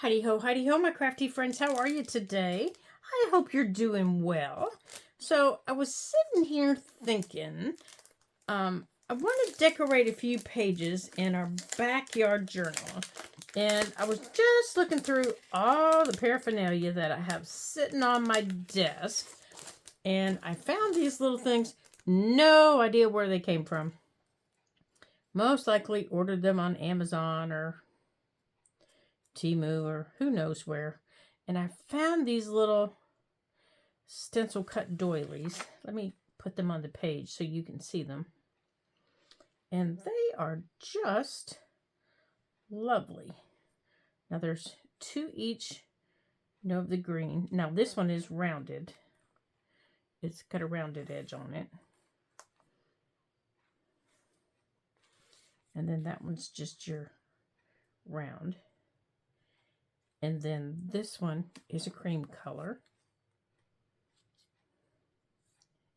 Heidi ho, my crafty friends. How are you today? I hope you're doing well. So I was sitting here thinking, I want to decorate a few pages in our backyard journal. And I was just looking through all the paraphernalia that I have sitting on my desk. And I found these little things. No idea where they came from. Most likely ordered them on Amazon or Temu or who knows where. And I found these little stencil cut doilies. Let me put them on the page so you can see them. And they are just lovely. Now there's two each, of the green. Now this one is rounded. It's got a rounded edge on it. And then that one's just your round. And then this one is a cream color.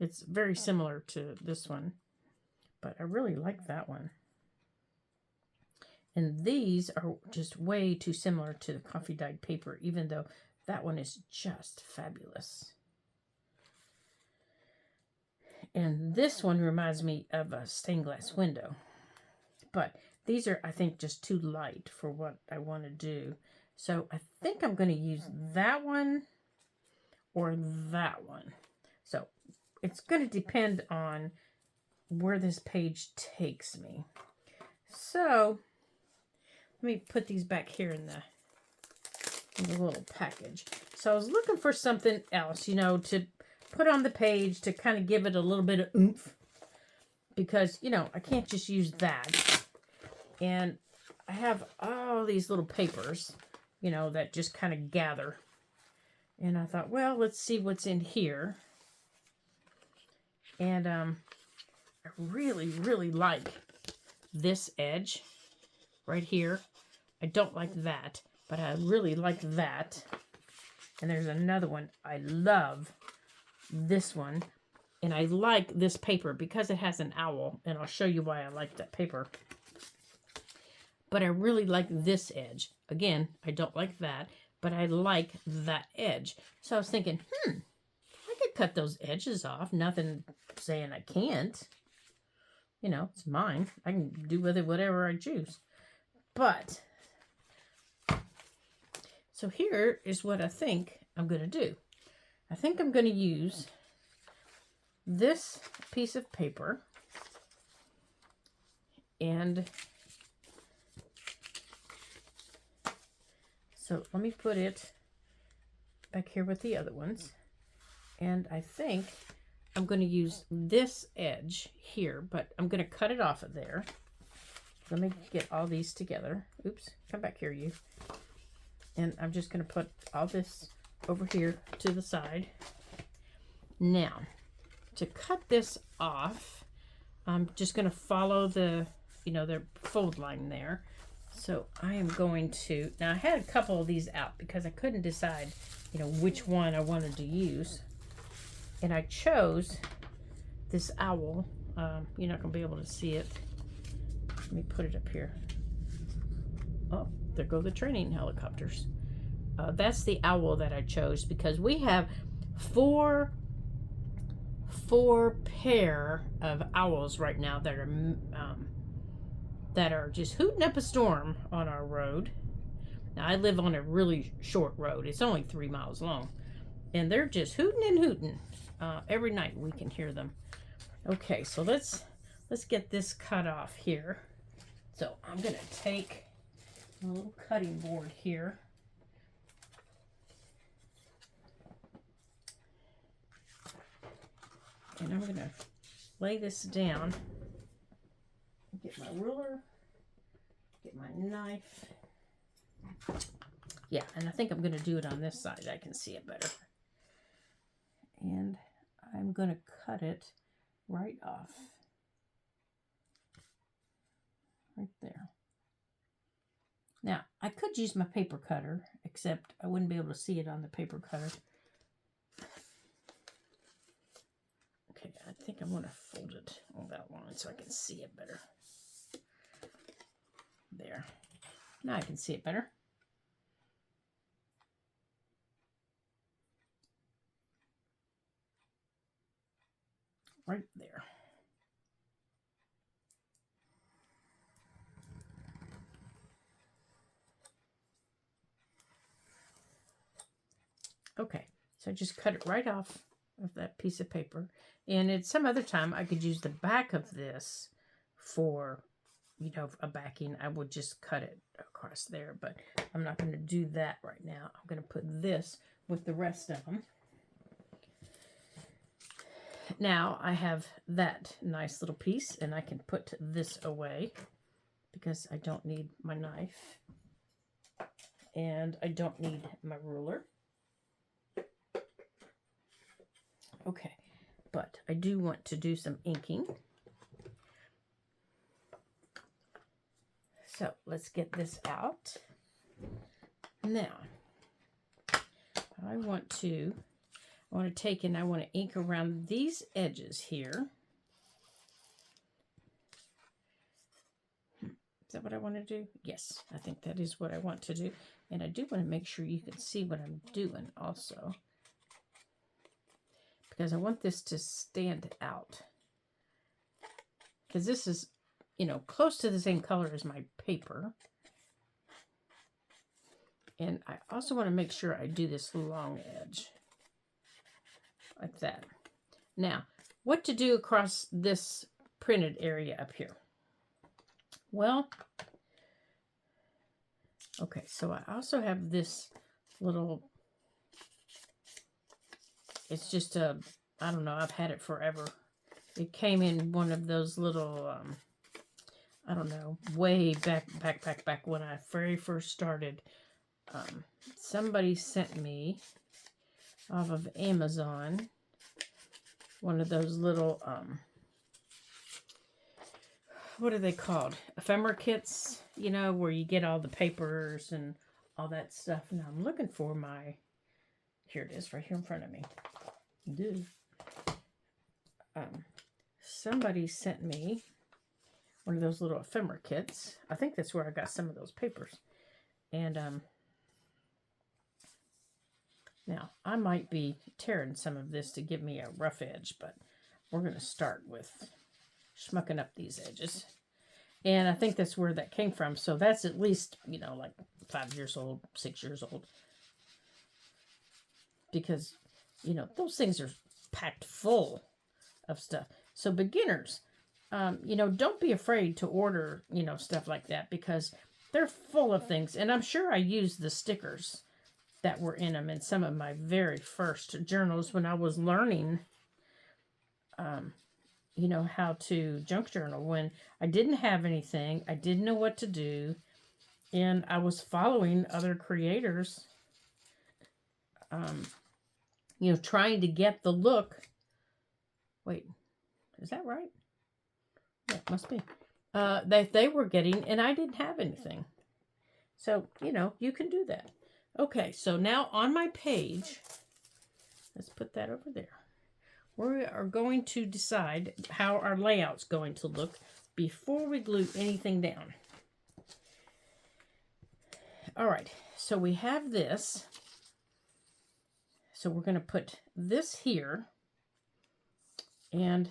It's very similar to this one, but I really like that one. And these are just way too similar to the coffee dyed paper, even though that one is just fabulous. And this one reminds me of a stained glass window. But these are, I think, just too light for what I want to do. So I think I'm going to use that one or that one. So it's going to depend on where this page takes me. So let me put these back here in the little package. So I was looking for something else, to put on the page to kind of give it a little bit of oomph. Because, I can't just use that. And I have all these little papers, that just kind of gather. And I thought, well, let's see what's in here. And I really, really like this edge right here. I don't like that, but I really like that. And there's another one. I love this one. And I like this paper because it has an owl. And I'll show you why I like that paper. But I really like this edge. Again, I don't like that, but I like that edge. So I was thinking, I could cut those edges off. Nothing saying I can't. It's mine. I can do with it whatever I choose. But, so here is what I think I'm going to do. I think I'm going to use this piece of paper and so let me put it back here with the other ones. And I think I'm going to use this edge here, but I'm going to cut it off of there. Let me get all these together. Oops, come back here, you. And I'm just going to put all this over here to the side. Now, to cut this off, I'm just going to follow the fold line there. So I am going to, now I had a couple of these out because I couldn't decide, which one I wanted to use. And I chose this owl. You're not going to be able to see it. Let me put it up here. Oh, there go the training helicopters. That's the owl that I chose because we have four pair of owls right now that are just hooting up a storm on our road. Now, I live on a really short road. It's only 3 miles long. And they're just hooting and hooting. Every night we can hear them. Okay, so let's get this cut off here. So I'm going to take a little cutting board here. And I'm going to lay this down. Get my ruler. Get my knife. Yeah, and I think I'm going to do it on this side. I can see it better. And I'm going to cut it right off. Right there. Now, I could use my paper cutter, except I wouldn't be able to see it on the paper cutter. Okay, I think I'm going to fold it on that line so I can see it better. There. Now I can see it better. right there. Okay, so just cut it right off of that piece of paper. And at some other time, I could use the back of this for, you know, a backing. I would just cut it across there, but I'm not going to do that right now. I'm going to put this with the rest of them. Now I have that nice little piece, and I can put this away because I don't need my knife and I don't need my ruler. Okay, but I do want to do some inking. So let's get this out. Now, I want to take and I want to ink around these edges here. Is that what I want to do? Yes, I think that is what I want to do. And I do want to make sure you can see what I'm doing also, because I want this to stand out. Because this is, you know, close to the same color as my paper. And I also want to make sure I do this long edge. Like that. Now, what to do across this printed area up here? Well, okay, so I also have this little, it's just a, I don't know, I've had it forever. It came in one of those little, I don't know, way back when I very first started. Somebody sent me off of Amazon one of those little, what are they called? Ephemera kits, you know, where you get all the papers and all that stuff. Now I'm looking for my, here it is right here in front of me. Dude. Somebody sent me one of those little ephemera kits. I think that's where I got some of those papers. And now I might be tearing some of this to give me a rough edge, but we're going to start with schmucking up these edges. And I think that's where that came from. So that's at least, you know, like 5 years old, 6 years old. Because, you know, those things are packed full of stuff. So beginners, you know, don't be afraid to order, you know, stuff like that, because they're full of things. And I'm sure I used the stickers that were in them in some of my very first journals when I was learning, you know, how to junk journal. When I didn't have anything, I didn't know what to do, and I was following other creators, you know, trying to get the look. Wait, is that right? Yeah, it must be. That they were getting, and I didn't have anything. So, you know, you can do that. Okay, so now on my page, let's put that over there. We are going to decide how our layout's going to look before we glue anything down. All right, so we have this. So we're going to put this here. And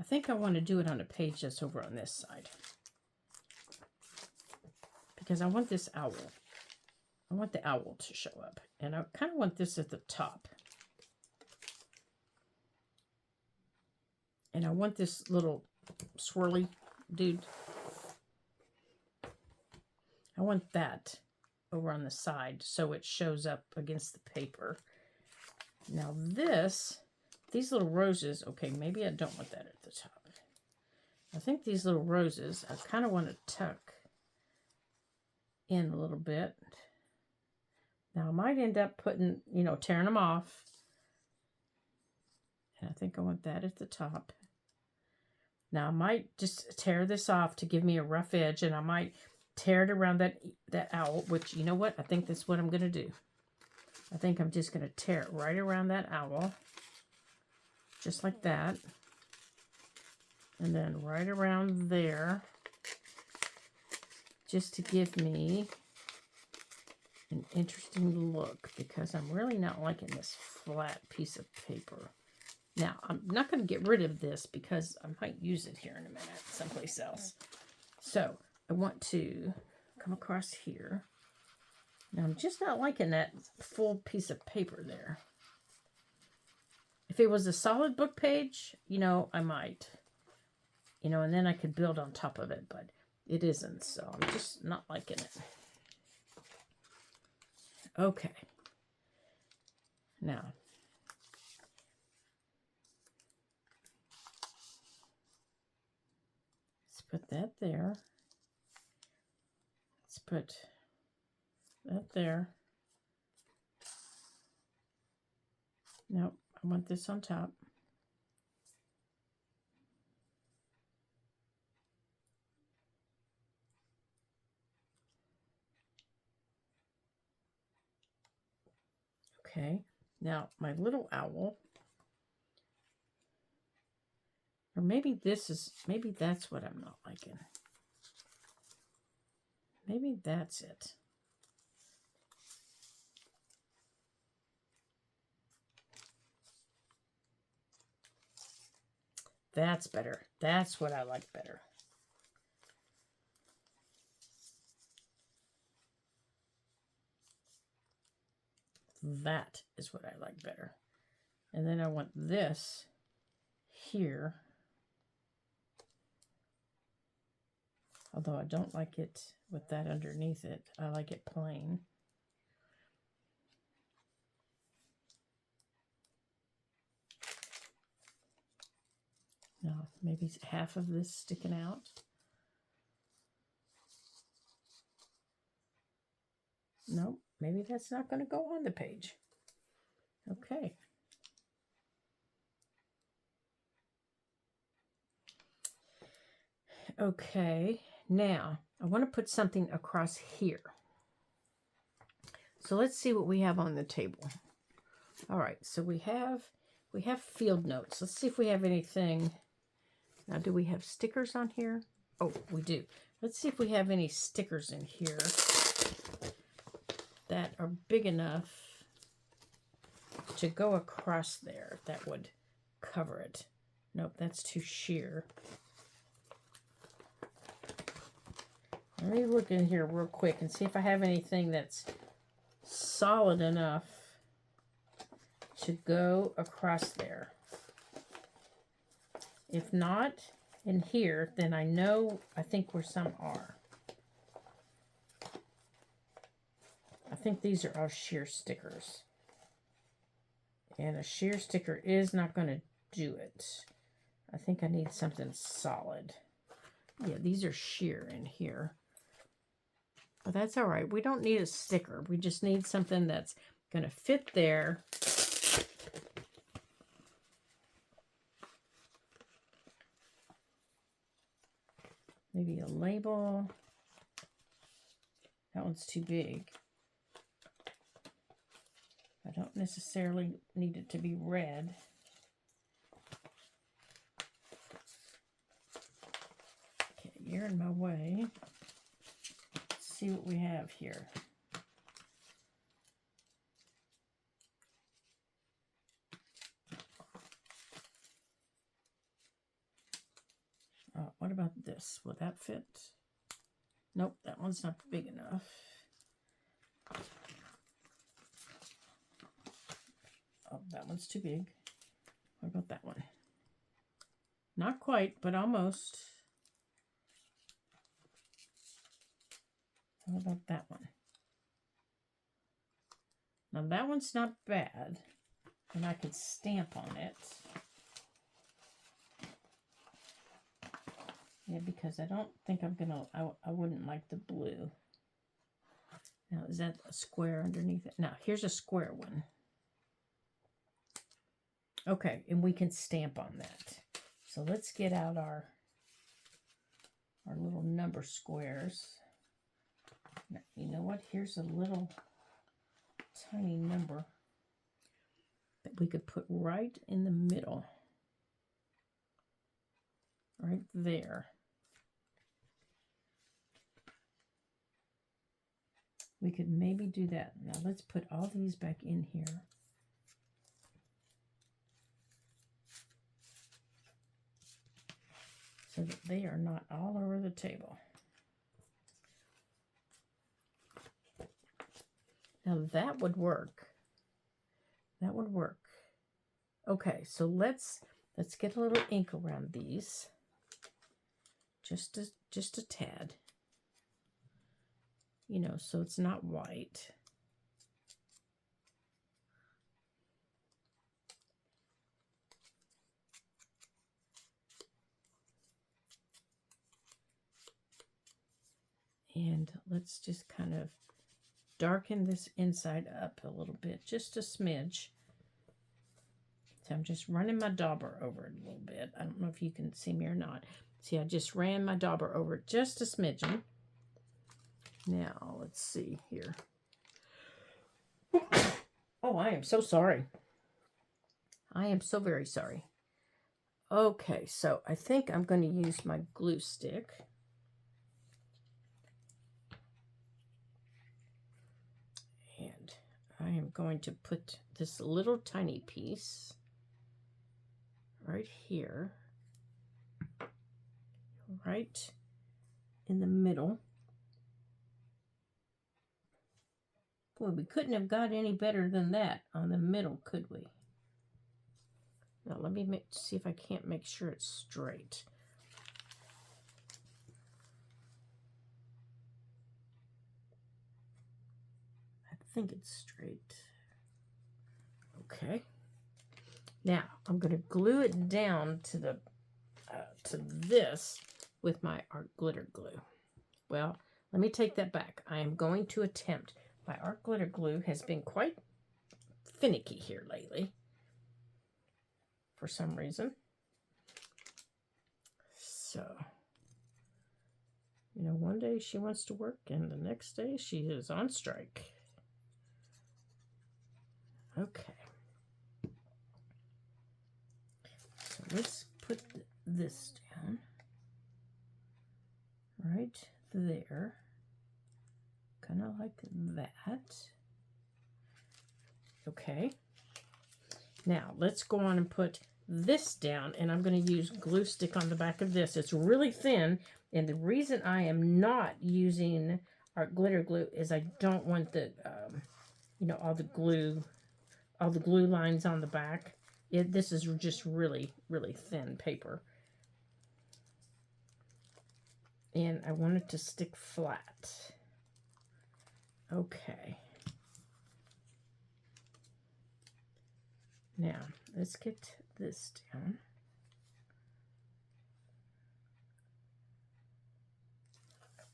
I think I want to do it on a page that's over on this side, because I want this owl. I want the owl to show up. And I kind of want this at the top. And I want this little swirly dude. I want that over on the side so it shows up against the paper. Now these little roses, okay, maybe I don't want that at the top. I think these little roses, I kind of want to tuck in a little bit. Now, I might end up putting, you know, tearing them off. And I think I want that at the top. Now, I might just tear this off to give me a rough edge, and I might tear it around that owl, which, you know what? I think that's what I'm going to do. I think I'm just going to tear it right around that owl, just like that. And then right around there, just to give me an interesting look because I'm really not liking this flat piece of paper. Now, I'm not going to get rid of this because I might use it here in a minute someplace else. So, I want to come across here. Now, I'm just not liking that full piece of paper there. If it was a solid book page, you know, I might. You know, and then I could build on top of it, but it isn't, so I'm just not liking it. Okay. Now, let's put that there. Let's put that there. Nope, I want this on top. Okay, now my little owl, or maybe that's what I'm not liking. Maybe that's it. That's better. That's what I like better. That is what I like better. And then I want this here. Although I don't like it with that underneath it. I like it plain. Now, maybe half of this sticking out. No, maybe that's not going to go on the page. Okay. Okay, now I want to put something across here. So let's see what we have on the table. All right, so we have field notes. Let's see if we have anything. Now, do we have stickers on here? Oh, we do. Let's see if we have any stickers in here that are big enough to go across there. That would cover it. Nope, that's too sheer. Let me look in here real quick and see if I have anything that's solid enough to go across there. If not in here, then I think where some are. I think these are all sheer stickers. And a sheer sticker is not going to do it. I think I need something solid. Yeah, these are sheer in here. But that's all right. We don't need a sticker. We just need something that's going to fit there. Maybe a label. That one's too big. I don't necessarily need it to be red. Okay, you're in my way. Let's see what we have here. What about this? Will that fit? Nope, that one's not big enough. Oh, that one's too big. What about that one? Not quite, but almost. How about that one? Now that one's not bad, and I could stamp on it. Yeah, because I don't think I'm gonna, I wouldn't like the blue. Now, is that a square underneath it? Now, here's a square one. Okay, and we can stamp on that. So let's get out our little number squares. Now, you know what? Here's a little tiny number that we could put right in the middle. Right there. We could maybe do that. Now let's put all these back in here. So that they are not all over the table. Now that would work. That would work. Okay, so let's get a little ink around these. Just a tad. You know, so it's not white. And let's just kind of darken this inside up a little bit, just a smidge. So I'm just running my dauber over it a little bit. I don't know if you can see me or not. See, I just ran my dauber over it just a smidgen. Now, let's see here. Oh, I am so sorry. I am so very sorry. Okay, so I think I'm going to use my glue stick. And I am going to put this little tiny piece right here, right in the middle. Boy, we couldn't have got any better than that on the middle, could we? Now let me see if I can't make sure it's straight. I think it's straight. Okay. Now I'm going to glue it down to the to this with my art glitter glue. Well, let me take that back. I am going to attempt. My art glitter glue has been quite finicky here lately for some reason. So, you know, one day she wants to work and the next day she is on strike. Okay. So let's put this down right there. Kind of like that. Okay. Now, let's go on and put this down, and I'm going to use glue stick on the back of this. It's really thin, and the reason I am not using our glitter glue is I don't want the, you know, all the glue lines on the back. This is just really, really thin paper. And I want it to stick flat. Okay. Now, let's get this down.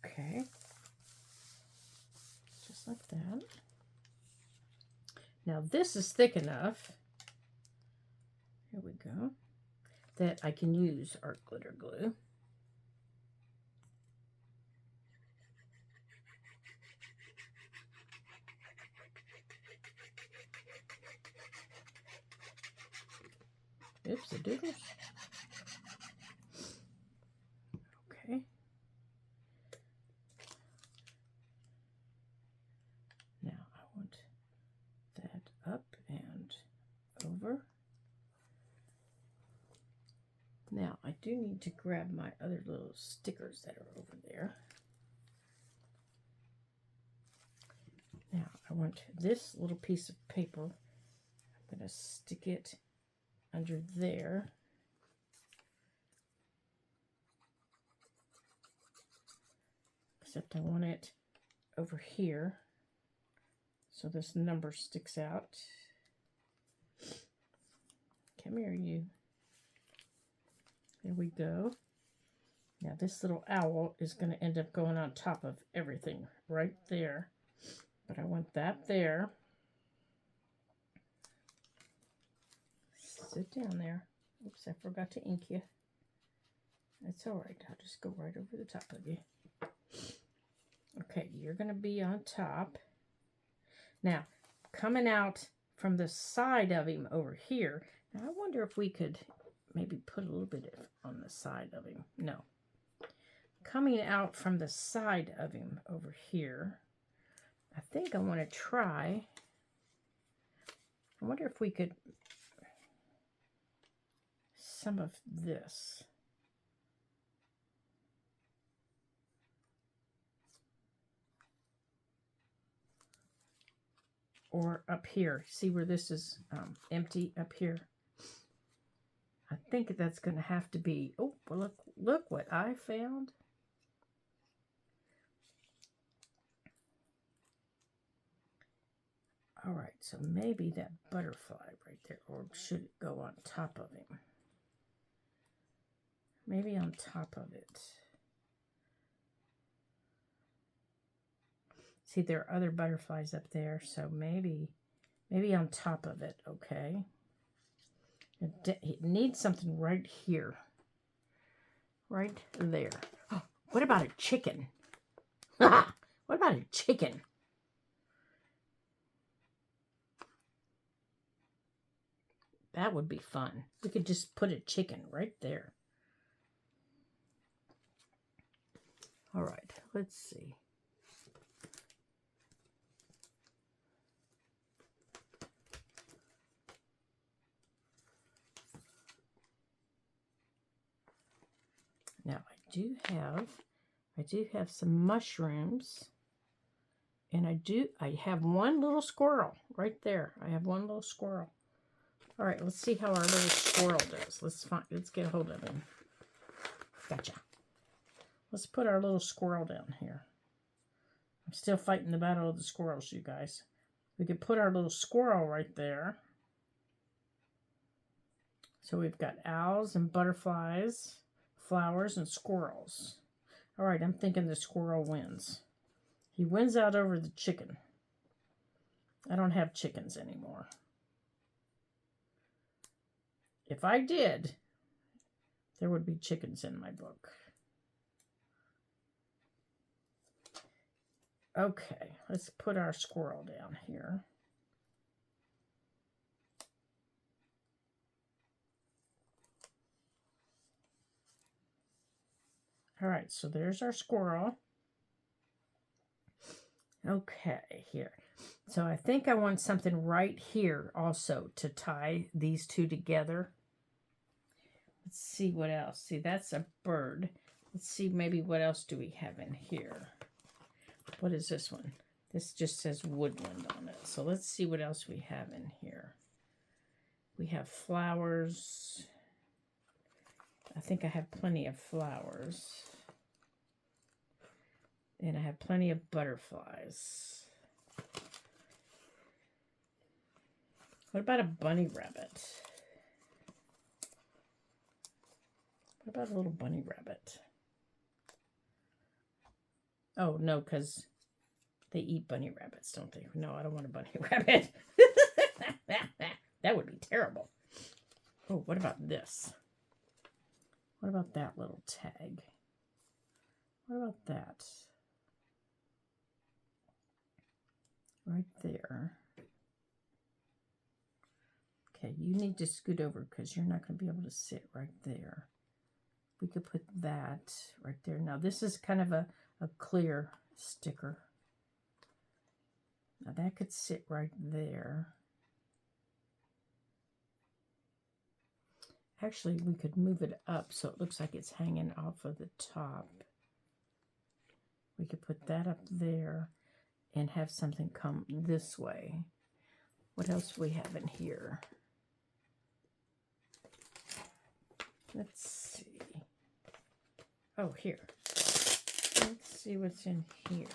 Okay. Just like that. Now, this is thick enough. Here we go. That I can use art glitter glue. Oops, a doodles. Okay. Now I want that up and over. Now I do need to grab my other little stickers that are over there. Now I want this little piece of paper. I'm going to stick it under there. Except I want it over here so this number sticks out. Come here, you. There we go. Now this little owl is going to end up going on top of everything right there. But I want that there. Sit down there. Oops, I forgot to ink you. That's all right. I'll just go right over the top of you. Okay, you're going to be on top. Now, coming out from the side of him over here. Now, I wonder if we could maybe put a little bit on the side of him. No. Coming out from the side of him over here, I think I want to try. I wonder if we could some of this. Or up here. See where this is empty up here? I think that's going to have to be... Oh, well, look what I found. All right, so maybe that butterfly right there, or should it go on top of him? Maybe on top of it. See, there are other butterflies up there, so maybe on top of it, okay? It needs something right here. Right there. Oh, what about a chicken? What about a chicken? That would be fun. We could just put a chicken right there. All right, let's see. Now I do have some mushrooms, and I have one little squirrel right there. I have one little squirrel. All right, let's see how our little squirrel does. Let's get a hold of him. Gotcha. Let's put our little squirrel down here. I'm still fighting the battle of the squirrels, you guys. We could put our little squirrel right there. So we've got owls and butterflies, flowers and squirrels. All right, I'm thinking the squirrel wins. He wins out over the chicken. I don't have chickens anymore. If I did, there would be chickens in my book. Okay, let's put our squirrel down here. All right, so there's our squirrel. Okay, here. So I think I want something right here also to tie these two together. Let's see what else. See, that's a bird. Let's see maybe what else do we have in here. What is this one? This just says woodland on it. So let's see what else we have in here. We have flowers. I think I have plenty of flowers. And I have plenty of butterflies. What about a bunny rabbit? What about a little bunny rabbit? Oh, no, because they eat bunny rabbits, don't they? No, I don't want a bunny rabbit. That would be terrible. Oh, what about this? What about that little tag? What about that? Right there. Okay, you need to scoot over because you're not going to be able to sit right there. We could put that right there. Now, this is kind of a clear sticker. Now, that could sit right there. Actually, we could move it up so it looks like it's hanging off of the top. We could put that up there and have something come this way. What else do we have in here? Let's see. Oh, here. Let's see what's in here.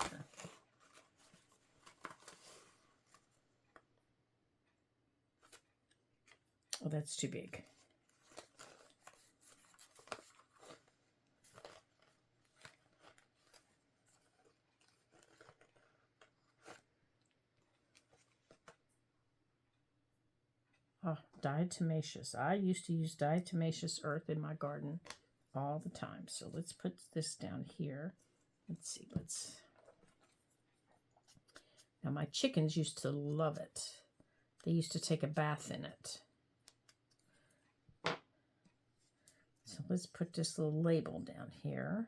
Oh, that's too big. Oh, diatomaceous. I used to use diatomaceous earth in my garden all the time. So let's put this down here. Let's see. Now my chickens used to love it. They used to take a bath in it. So let's put this little label down here.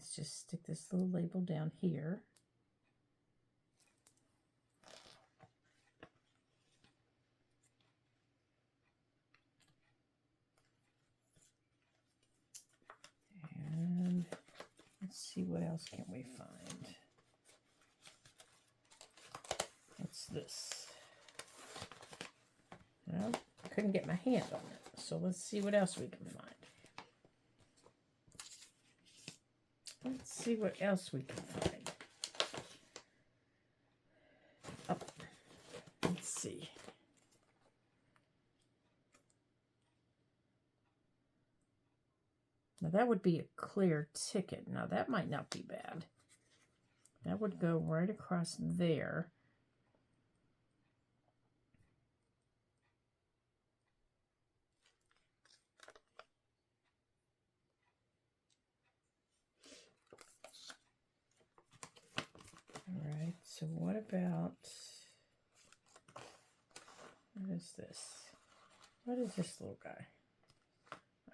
Let's just stick this little label down here. And let's see, what else can we find? What's this? Well, I couldn't get my hand on it, so let's see what else we can find. Let's see what else we can find. Oh, let's see. Now that would be a clear ticket. Now that might not be bad. That would go right across there. All right, so what about, what is this? What is this little guy?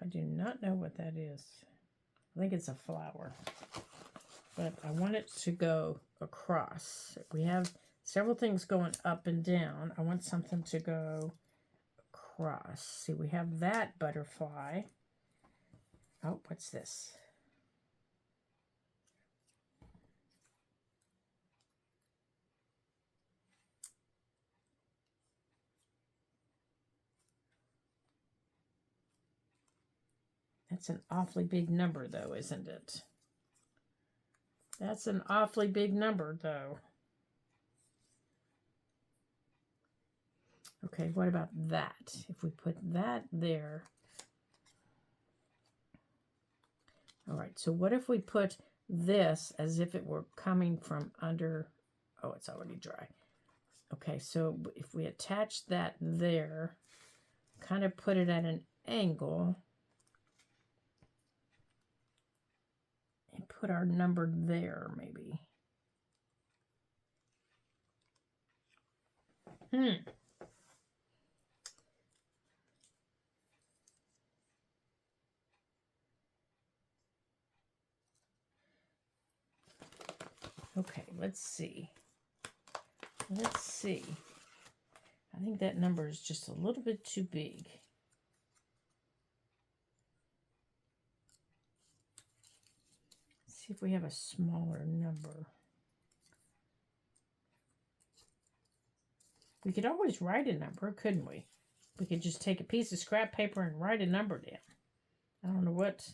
I do not know what that is. I think it's a flower, but I want it to go across. We have several things going up and down. I want something to go across. See, we have that butterfly. Oh, what's this? That's an awfully big number, though, isn't it? That's an awfully big number, though. Okay, what about that? If we put that there. All right, so what if we put this as if it were coming from under? Oh, it's already dry. Okay, so if we attach that there, kind of put it at an angle, and put our number there, maybe. Okay, let's see. Let's see. I think that number is just a little bit too big. Let's see if we have a smaller number. We could always write a number, couldn't we? We could just take a piece of scrap paper and write a number down. I don't know what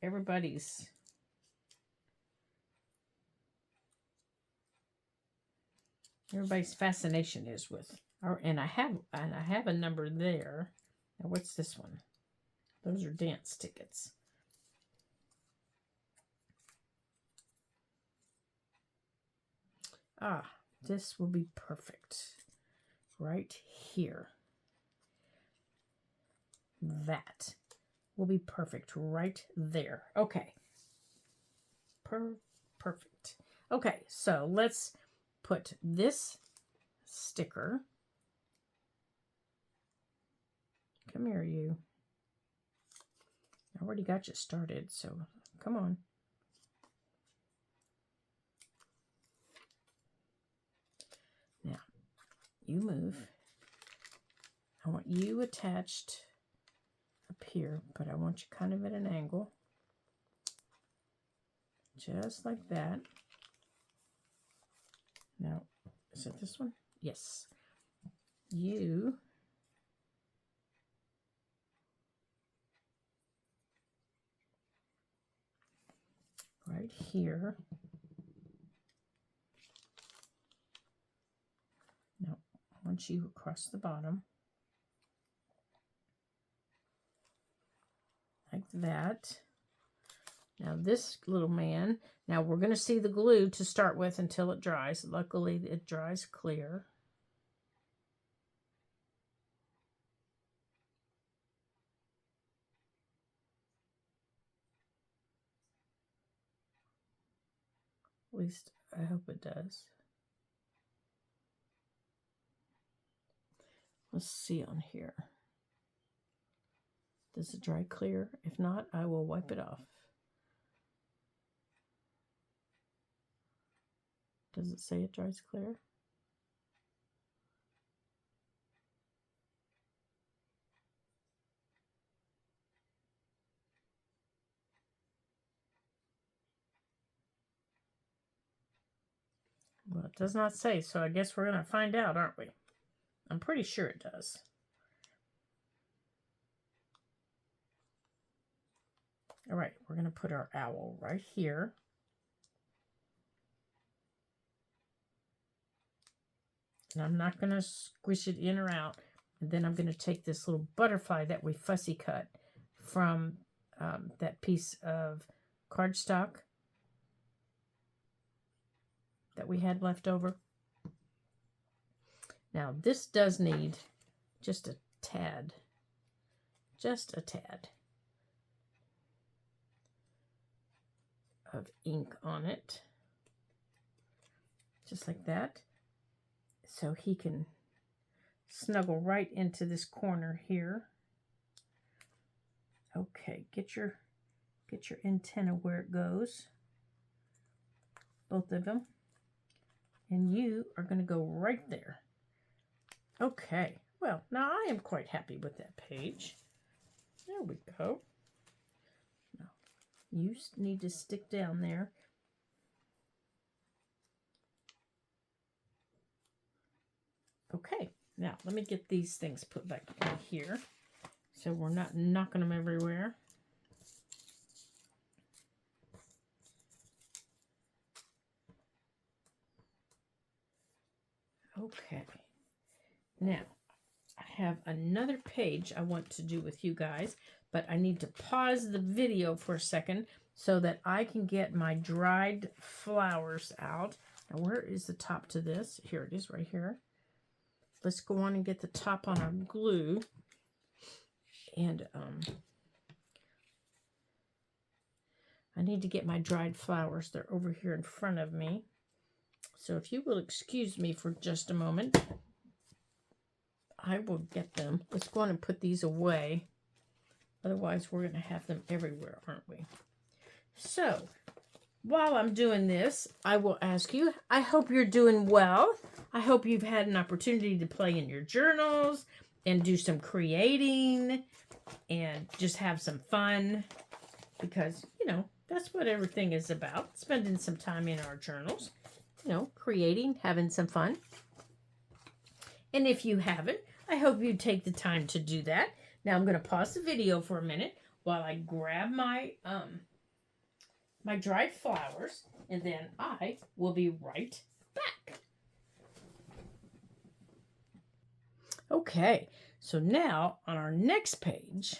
everybody's fascination is with. And I have a number there. Now what's this one? Those are dance tickets. Ah, this will be perfect. Right here. That will be perfect right there. Okay. Perfect. Okay, so let's put this sticker. Come here, you. I already got you started, so come on. Now, you move. I want you attached up here, but I want you kind of at an angle. Just like that. Now, is it this one? Yes. You right here. Now, I want you across the bottom. Like that. Now this little man, now we're going to see the glue to start with until it dries. Luckily, it dries clear. At least I hope it does. Let's see on here. Does it dry clear? If not, I will wipe it off. Does it say it dries clear? Well, it does not say, so I guess we're going to find out, aren't we? I'm pretty sure it does. All right, we're going to put our owl right here. And I'm not going to squish it in or out. And then I'm going to take this little butterfly that we fussy cut from that piece of cardstock that we had left over. Now, this does need just a tad of ink on it. Just like that. So he can snuggle right into this corner here. Okay, get your antenna where it goes. Both of them. And you are going to go right there. Okay, well, now I am quite happy with that page. There we go. Now, you need to stick down there. Okay, now let me get these things put back in here so we're not knocking them everywhere. Okay, now I have another page I want to do with you guys, but I need to pause the video for a second so that I can get my dried flowers out. Now, where is the top to this? Here it is right here. Let's go on and get the top on our glue. And I need to get my dried flowers. They're over here in front of me. So if you will excuse me for just a moment, I will get them. Let's go on and put these away. Otherwise, we're going to have them everywhere, aren't we? So, while I'm doing this, I will ask you, I hope you're doing well. I hope you've had an opportunity to play in your journals and do some creating and just have some fun. Because, you know, that's what everything is about. Spending some time in our journals. You know, creating, having some fun. And if you haven't, I hope you take the time to do that. Now I'm going to pause the video for a minute while I grab my my dried flowers, and then I will be right back. Okay, so now on our next page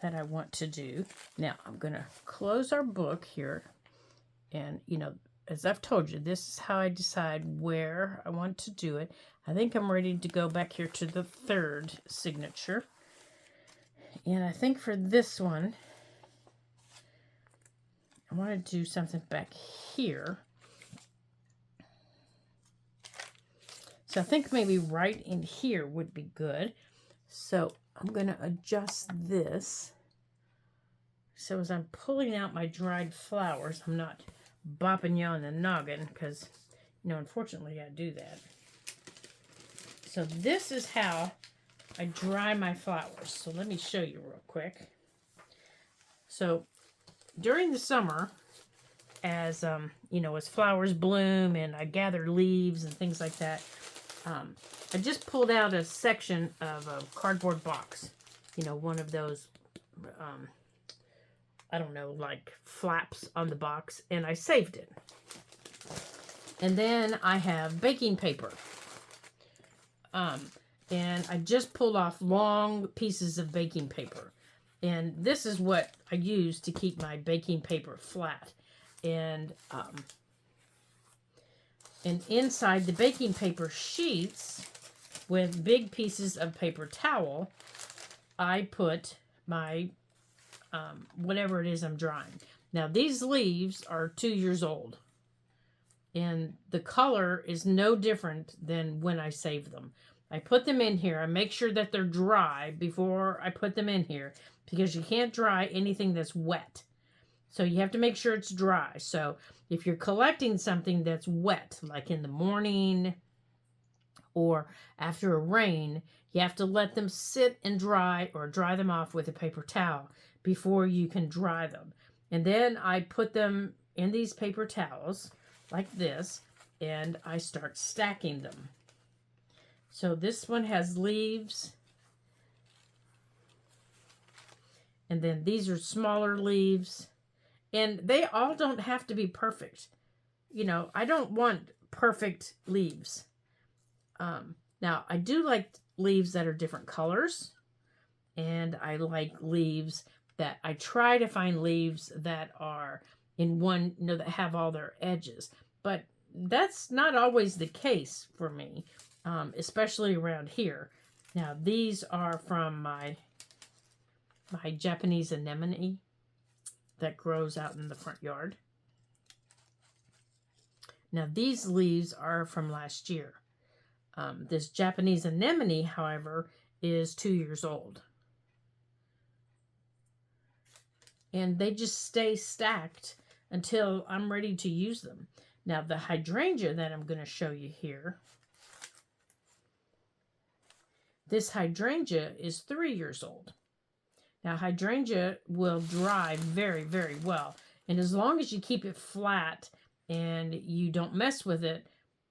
that I want to do, now I'm going to close our book here, and you know, as I've told you, this is how I decide where I want to do it. I think I'm ready to go back here to the third signature. And I think for this one, I want to do something back here. So I think maybe right in here would be good. So I'm going to adjust this. So as I'm pulling out my dried flowers, I'm not bopping you on the noggin because, you know, unfortunately I do that. So this is how I dry my flowers. So let me show you real quick. So during the summer, as you know, as flowers bloom and I gather leaves and things like that, I just pulled out a section of a cardboard box. You know, one of those I don't know, like flaps on the box, and I saved it. And then I have baking paper. And I just pulled off long pieces of baking paper. And this is what I use to keep my baking paper flat. And inside the baking paper sheets with big pieces of paper towel, I put my whatever it is I'm drying. Now these leaves are 2 years old. And the color is no different than when I saved them. I put them in here. I make sure that they're dry before I put them in here. Because you can't dry anything that's wet. So you have to make sure it's dry. So if you're collecting something that's wet, like in the morning or after a rain, you have to let them sit and dry or dry them off with a paper towel before you can dry them. And then I put them in these paper towels like this, and I start stacking them. So this one has leaves, and then these are smaller leaves, and they all don't have to be perfect. You know, I don't want perfect leaves. Now, I do like leaves that are different colors, and I like leaves that I try to find leaves that are in one, you know, that have all their edges. But that's not always the case for me, especially around here. Now, these are from my Japanese anemone that grows out in the front yard. Now, these leaves are from last year. This Japanese anemone, however, is 2 years old. And they just stay stacked until I'm ready to use them. Now, the hydrangea that I'm going to show you here, this hydrangea is 3 years old. Now, hydrangea will dry very, very well. And as long as you keep it flat and you don't mess with it,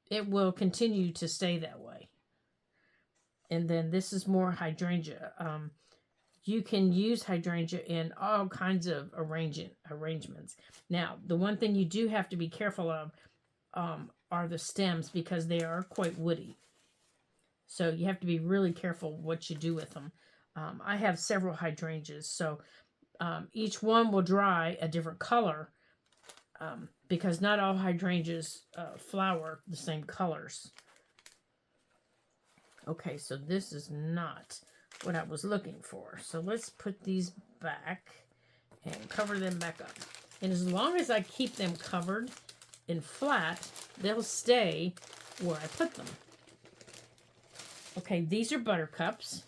it will continue to stay that way. And then this is more hydrangea. You can use hydrangea in all kinds of arrangements. Now, the one thing you do have to be careful of are the stems, because they are quite woody. So you have to be really careful what you do with them. I have several hydrangeas, so each one will dry a different color, because not all hydrangeas flower the same colors. Okay, so this is not what I was looking for. So let's put these back and cover them back up. And as long as I keep them covered and flat, they'll stay where I put them. Okay, these are buttercups.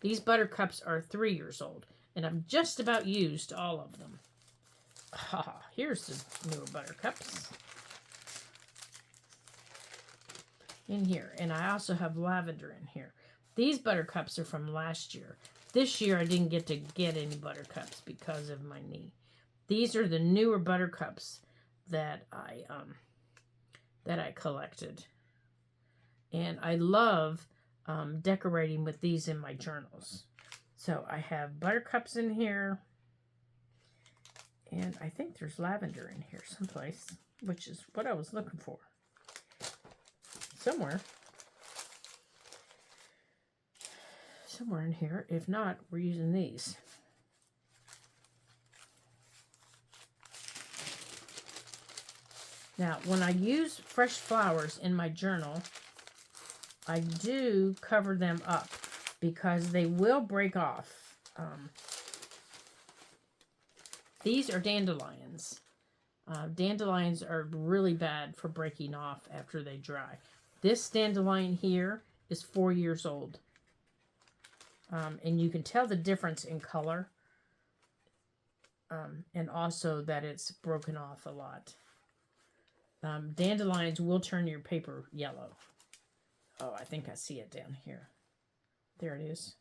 These buttercups are 3 years old, and I've just about used all of them. Here's the newer buttercups in here, and I also have lavender in here. These buttercups are from last year. This year I didn't get to get any buttercups because of my knee. These are the newer buttercups that I collected, and I love decorating with these in my journals. So I have buttercups in here, and I think there's lavender in here someplace, which is what I was looking for. Somewhere in here. If not, we're using these. Now, when I use fresh flowers in my journal, I do cover them up because they will break off. These are dandelions. Dandelions are really bad for breaking off after they dry. This dandelion here is 4 years old. And you can tell the difference in color. And also that it's broken off a lot. Dandelions will turn your paper yellow. Oh, I think I see it down here. There it is.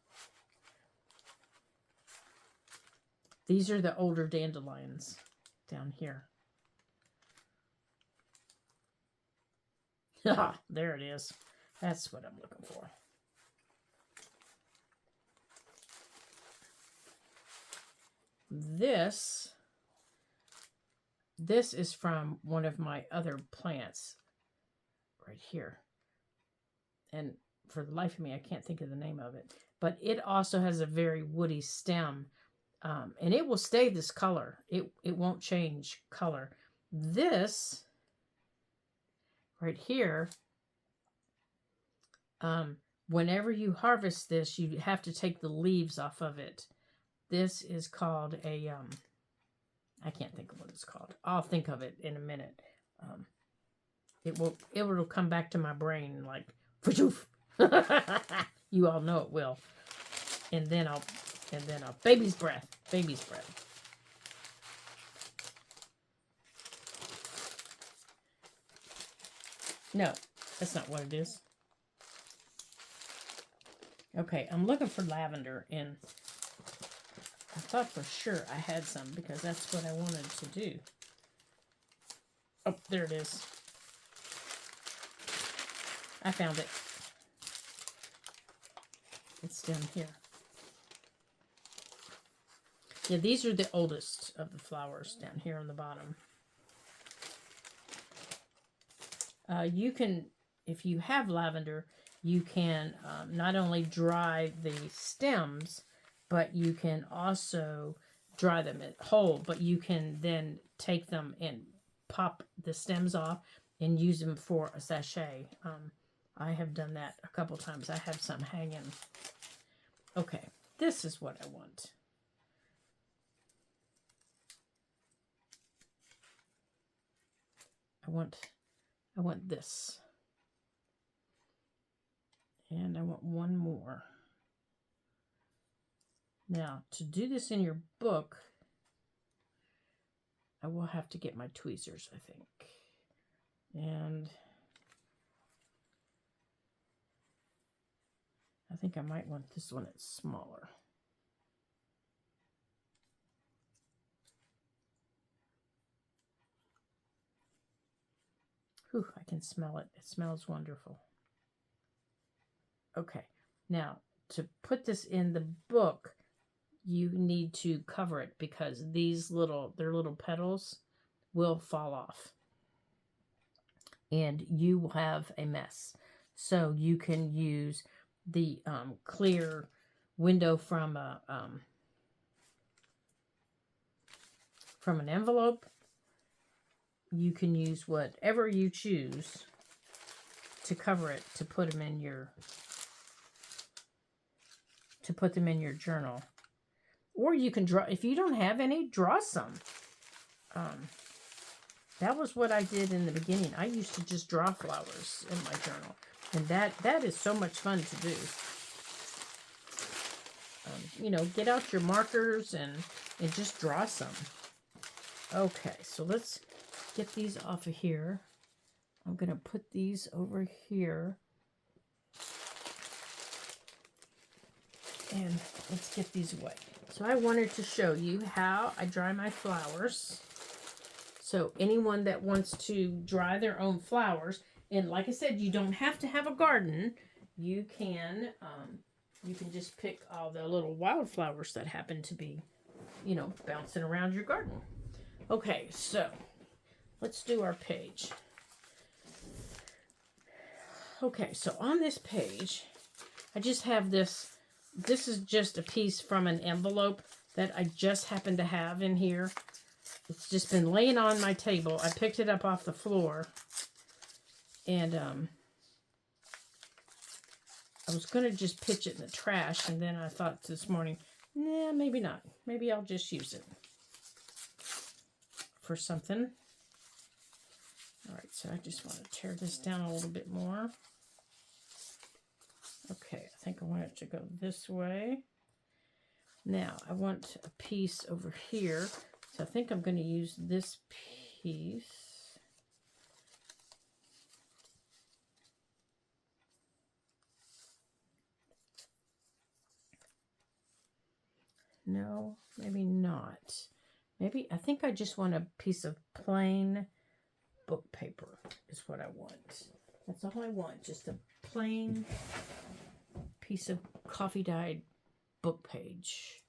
These are the older dandelions down here. Ah, there it is. That's what I'm looking for. This is from one of my other plants right here. And for the life of me, I can't think of the name of it. But it also has a very woody stem. And it will stay this color. It won't change color. This right here, whenever you harvest this, you have to take the leaves off of it. This is called a, I can't think of what it's called. I'll think of it in a minute. It will come back to my brain like, you all know it will. And then I'll, baby's breath. No, that's not what it is. Okay, I'm looking for lavender, and I thought for sure I had some because that's what I wanted to do. Oh, there it is. I found it. It's down here. Yeah, these are the oldest of the flowers down here on the bottom. You can, if you have lavender, you can not only dry the stems, but you can also dry them whole, but you can then take them and pop the stems off and use them for a sachet. I have done that a couple times. I have some hanging. Okay, this is what I want. I want this. And I want one more. Now, to do this in your book, I will have to get my tweezers, I think. And I think I might want this one that's smaller. Whew, I can smell it. It smells wonderful. Okay, now to put this in the book, you need to cover it because these their little petals will fall off. And you will have a mess. So you can use the clear window from an envelope. You can use whatever you choose to cover it, to put them in your journal. Or you can draw, if you don't have any, draw some. That was what I did in the beginning. I used to just draw flowers in my journal. And that is so much fun to do. You know, get out your markers and just draw some. Okay, so let's get these off of here. I'm going to put these over here. And let's get these away. So I wanted to show you how I dry my flowers. So anyone that wants to dry their own flowers, and like I said, you don't have to have a garden. You can just pick all the little wildflowers that happen to be, you know, bouncing around your garden. Okay, so let's do our page. Okay, so on this page, I just have this. This is just a piece from an envelope that I just happen to have in here. It's just been laying on my table. I picked it up off the floor. And I was going to just pitch it in the trash. And then I thought this morning, nah, maybe not. Maybe I'll just use it for something. All right, so I just want to tear this down a little bit more. Okay, I think I want it to go this way. Now, I want a piece over here. So I think I'm going to use this piece. No, maybe not. Maybe, I think I just want a piece of plain book paper is what I want. That's all I want, just a plain piece of coffee dyed book page.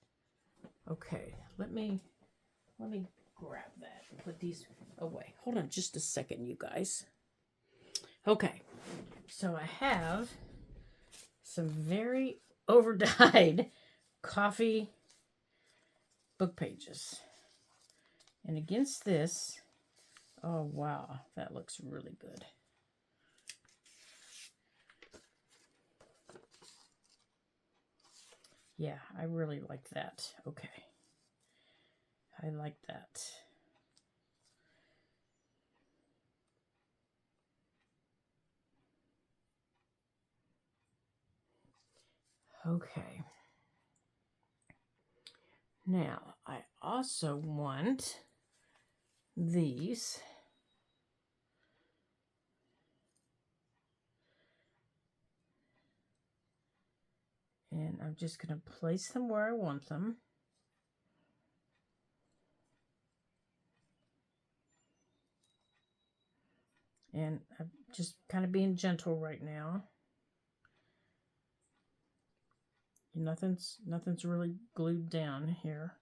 Okay, let me grab that and put these away. Hold on just a second, you guys. Okay, so I have some very overdyed coffee book pages. And against this, oh wow, that looks really good. Yeah, I really like that. Okay. I like that. Okay. Now, I also want these. And I'm just going to place them where I want them. And I'm just kind of being gentle right now. Nothing's really glued down here.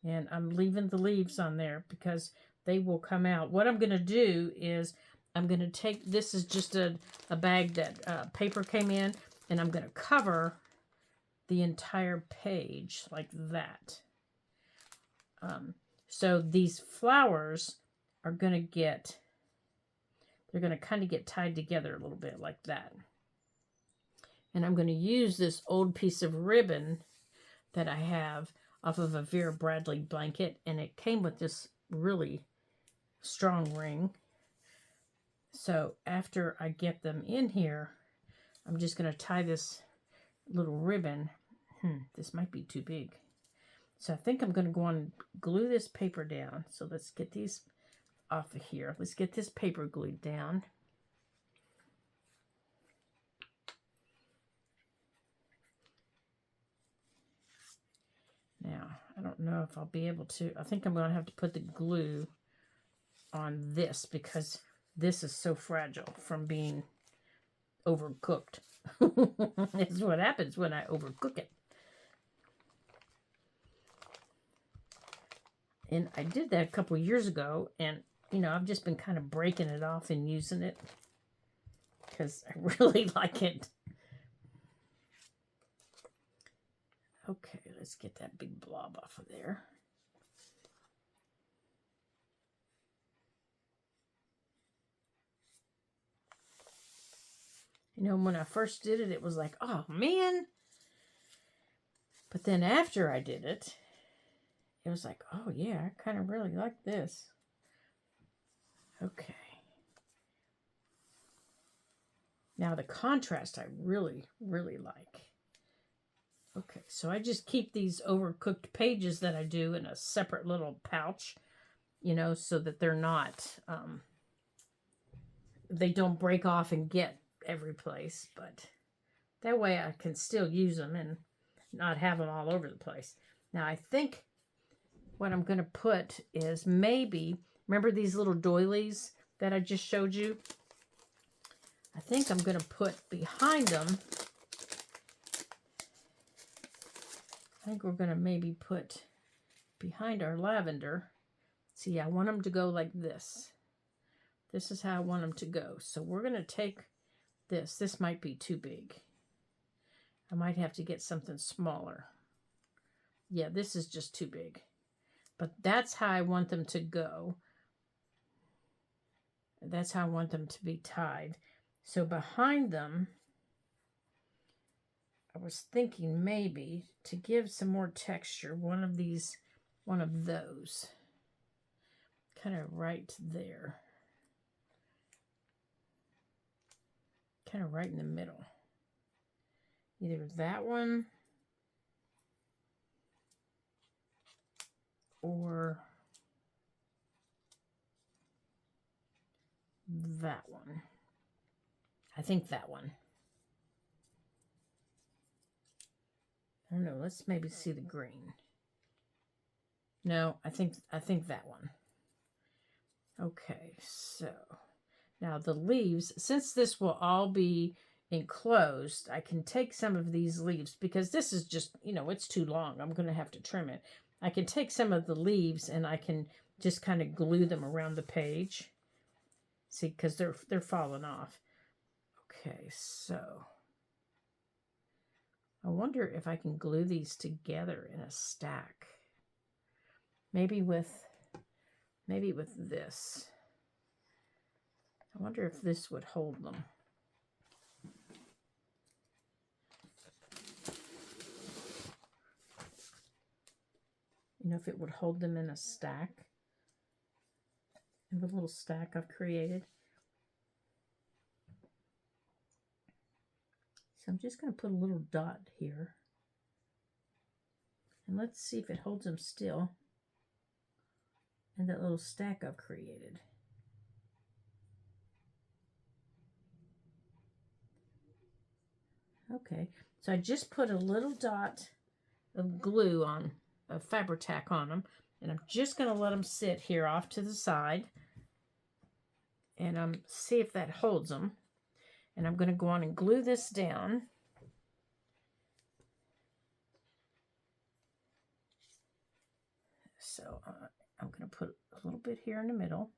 And I'm leaving the leaves on there because they will come out. What I'm going to do is I'm going to take, this is just a bag that paper came in, and I'm going to cover the entire page like that. So these flowers are going to get, they're going to kind of get tied together a little bit like that. And I'm going to use this old piece of ribbon that I have off of a Vera Bradley blanket, and it came with this really strong ring. So after I get them in here, I'm just going to tie this little ribbon. This might be too big. So I think I'm going to go on and glue this paper down. So let's get these off of here. Let's get this paper glued down. Now, I don't know if I'll be able to. I think I'm going to have to put the glue on this because this is so fragile from being overcooked. It's what happens when I overcook it. And I did that a couple years ago, and you know, I've just been kind of breaking it off and using it because I really like it. Okay, let's get that big blob off of there. You know, when I first did it, it was like, oh man. But then after I did it, it was like, oh yeah, I kind of really like this. Okay. Now the contrast I really, really like. Okay, so I just keep these overcooked pages that I do in a separate little pouch, you know, so that they're not, they don't break off and get every place, but that way I can still use them and not have them all over the place. Now I think what I'm going to put is maybe, remember these little doilies that I just showed you? I think I'm going to put behind them, I think we're going to maybe put behind our lavender. See, I want them to go like this. This is how I want them to go. So we're going to take this. This might be too big. I might have to get something smaller. Yeah, this is just too big. But that's how I want them to go. That's how I want them to be tied. So behind them, I was thinking maybe to give some more texture, one of those, kind of right there. Kind of right in the middle. Either that one or that one. I think that one. I don't know. Let's maybe see the green. No, I think that one. Okay, so now the leaves, since this will all be enclosed, I can take some of these leaves because this is just, you know, it's too long. I'm going to have to trim it. I can take some of the leaves and I can just kind of glue them around the page. See, because they're falling off. Okay, so I wonder if I can glue these together in a stack. Maybe with this. I wonder if this would hold them. You know, if it would hold them in a stack. In the little stack I've created. So I'm just going to put a little dot here. And let's see if it holds them still in that little stack I've created. Okay, so I just put a little dot of glue on, of Fabri-Tac on them, and I'm just going to let them sit here off to the side, and see if that holds them. And I'm going to go on and glue this down. So I'm going to put a little bit here in the middle.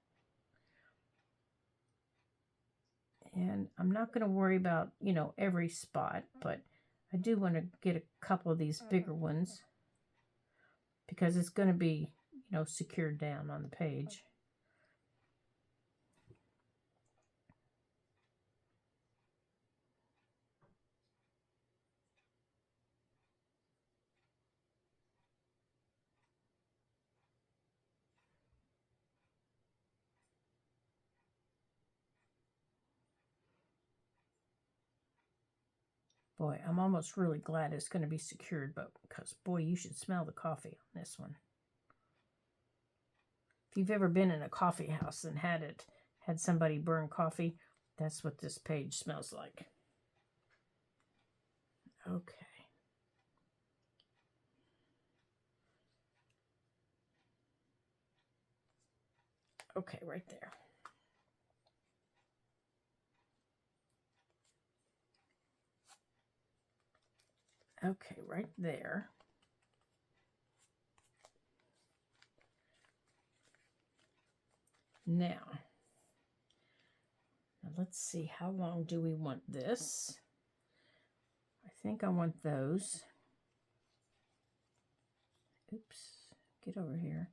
And I'm not going to worry about, you know, every spot, but I do want to get a couple of these bigger ones because it's going to be, you know, secured down on the page. Boy, I'm almost really glad it's going to be secured, but because, boy, you should smell the coffee on this one. If you've ever been in a coffee house and had somebody burn coffee, that's what this page smells like. Okay. Okay, right there. Okay, right there. Now let's see, how long do we want this? I think I want those. Oops, get over here.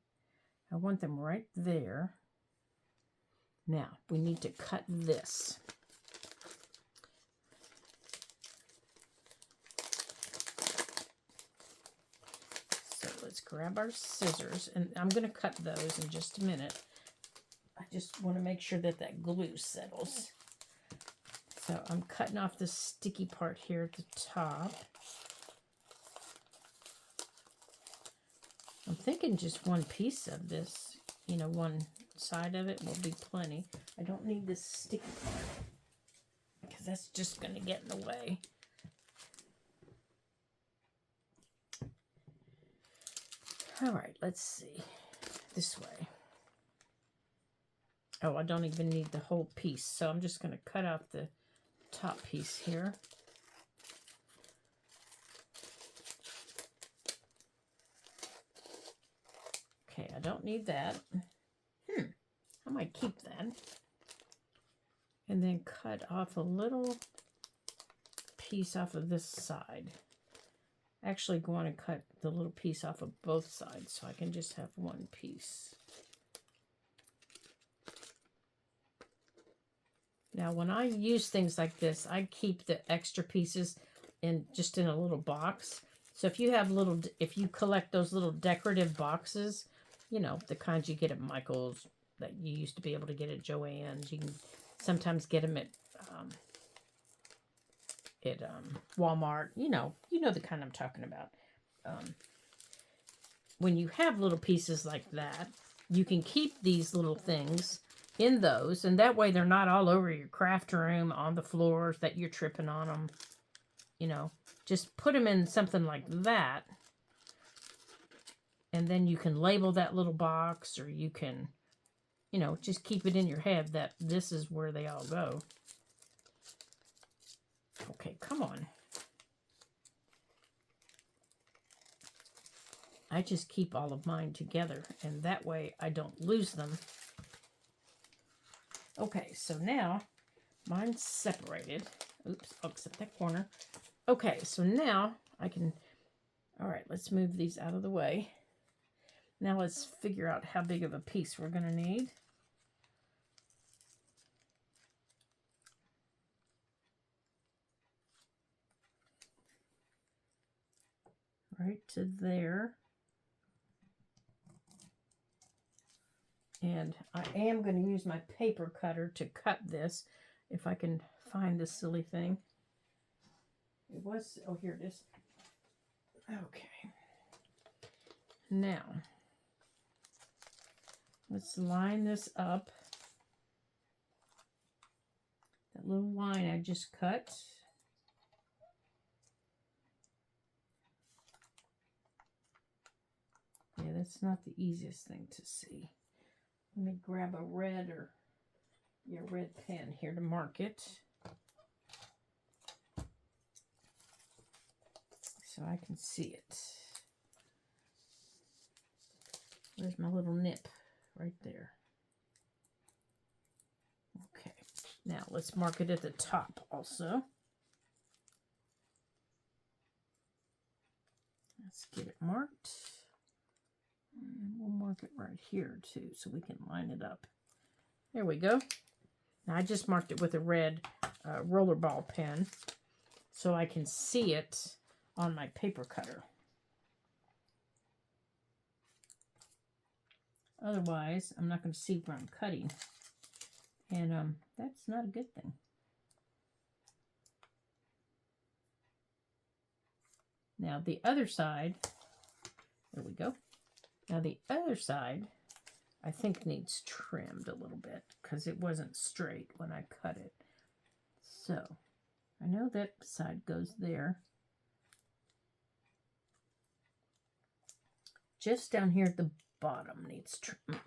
I want them right there. Now, we need to cut this. So let's grab our scissors, and I'm going to cut those in just a minute. I just want to make sure that that glue settles. So I'm cutting off the sticky part here at the top. I'm thinking just one piece of this, you know, one side of it will be plenty. I don't need this sticky part because that's just going to get in the way. All right, let's see. This way. Oh, I don't even need the whole piece, so I'm just going to cut out the top piece here. Okay, I don't need that. I might keep that. And then cut off a little piece off of this side. Actually, go on and cut the little piece off of both sides so I can just have one piece. Now, when I use things like this, I keep the extra pieces just in a little box. So if you have if you collect those little decorative boxes, you know, the kinds you get at Michael's that you used to be able to get at Joann's, you can sometimes get them at Walmart. You know the kind I'm talking about. When you have little pieces like that, you can keep these little things in those, and that way they're not all over your craft room on the floors that you're tripping on them. You know, just put them in something like that, and then you can label that little box, or you can, you know, just keep it in your head that this is where they all go. Okay, come on. I just keep all of mine together, and that way I don't lose them. Okay, so now mine's separated. Oops, I'll accept that corner. Okay, so now I can, all right, let's move these out of the way. Now let's figure out how big of a piece we're going to need. Right to there. And I am going to use my paper cutter to cut this, if I can find this silly thing. It was, oh, here it is. Okay. Now, let's line this up. That little line I just cut. Yeah, that's not the easiest thing to see. Let me grab a red pen here to mark it. So I can see it. There's my little nip right there. Okay, now let's mark it at the top also. Let's get it marked. And we'll mark it right here too so we can line it up. There we go. Now I just marked it with a red rollerball pen so I can see it on my paper cutter. Otherwise, I'm not going to see where I'm cutting. And that's not a good thing. Now the other side, there we go. Now the other side, I think needs trimmed a little bit because it wasn't straight when I cut it. So I know that side goes there. Just down here at the bottom needs trimmed.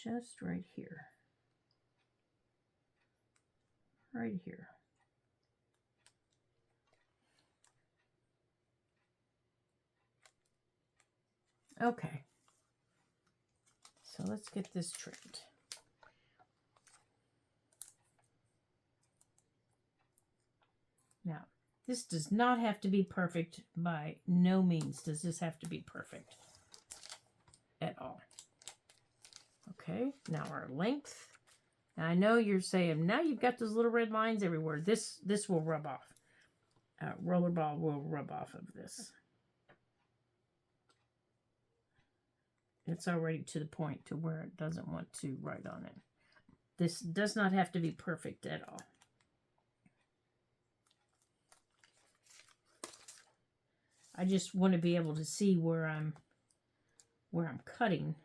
Just right here. Right here. Okay. So let's get this trimmed. Now, this does not have to be perfect. By no means does this have to be perfect at all. Okay, now our length. Now I know you're saying, now you've got those little red lines everywhere. This will rub off. Rollerball will rub off of this. It's already to the point to where it doesn't want to write on it. This does not have to be perfect at all. I just want to be able to see where I'm cutting.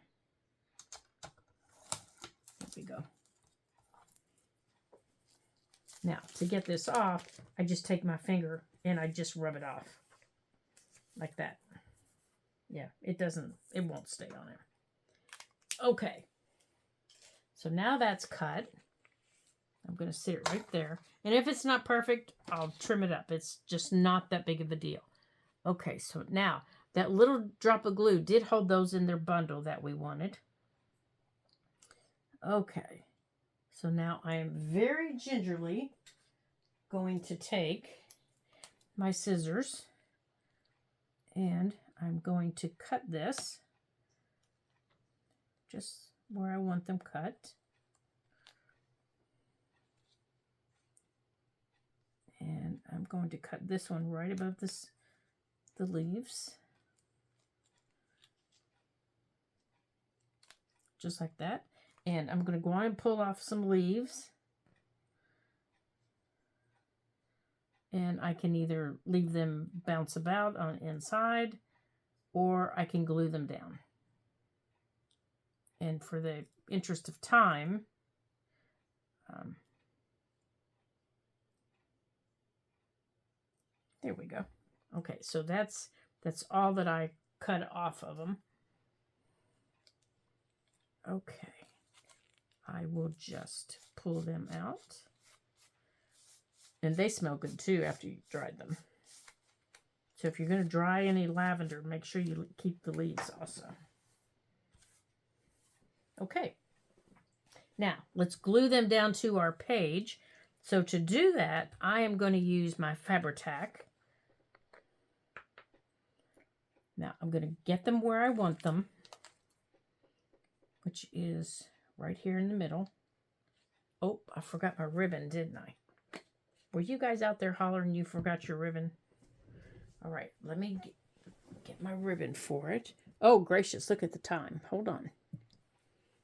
There we go. Now, to get this off, I just take my finger and I just rub it off. Like that. Yeah, it won't stay on it. Okay. So now that's cut. I'm going to sit it right there. And if it's not perfect, I'll trim it up. It's just not that big of a deal. Okay, so now that little drop of glue did hold those in their bundle that we wanted. Okay. So now I am very gingerly going to take my scissors and I'm going to cut this just where I want them cut. And I'm going to cut this one right above the leaves. Just like that. And I'm going to go on and pull off some leaves. And I can either leave them bounce about on the inside, or I can glue them down. And for the interest of time, there we go. Okay, so that's all that I cut off of them. Okay. I will just pull them out. And they smell good too after you dried them. So if you're going to dry any lavender, make sure you keep the leaves also. Okay. Now, let's glue them down to our page. So to do that, I am going to use my Fabri-Tac. Now, I'm going to get them where I want them, which is right here in the middle. Oh, I forgot my ribbon, didn't I? Were you guys out there hollering you forgot your ribbon? All right, let me get my ribbon for it. Oh, gracious, look at the time. Hold on.